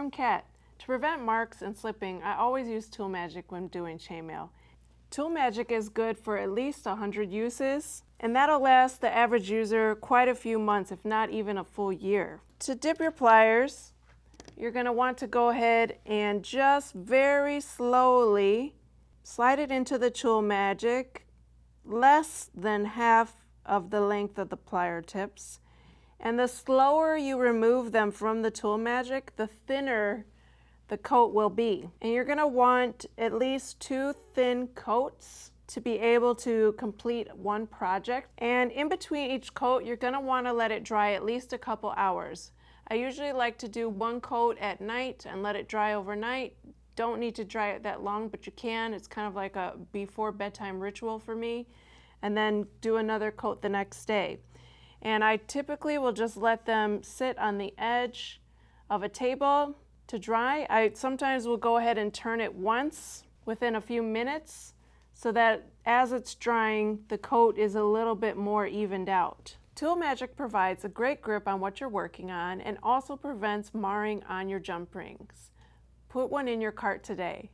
I'm Kat. To prevent marks and slipping, I always use Tool Magic when doing chainmail. Tool Magic is good for at least 100 uses, and that'll last the average user quite a few months, if not even a full year. To dip your pliers, you're going to want to go ahead and just very slowly slide it into the Tool Magic, less than half of the length of the plier tips. And the slower you remove them from the Tool Magic, the thinner the coat will be. And you're going to want at least 2 thin coats to be able to complete one project. And in between each coat, you're going to want to let it dry at least a couple hours. I usually like to do 1 coat at night and let it dry overnight. Don't need to dry it that long, but you can. It's kind of like a before bedtime ritual for me. And then do another coat the next day. And I typically will just let them sit on the edge of a table to dry. I sometimes will go ahead and turn it once within a few minutes so that as it's drying, the coat is a little bit more evened out. Tool Magic provides a great grip on what you're working on and also prevents marring on your jump rings. Put one in your cart today.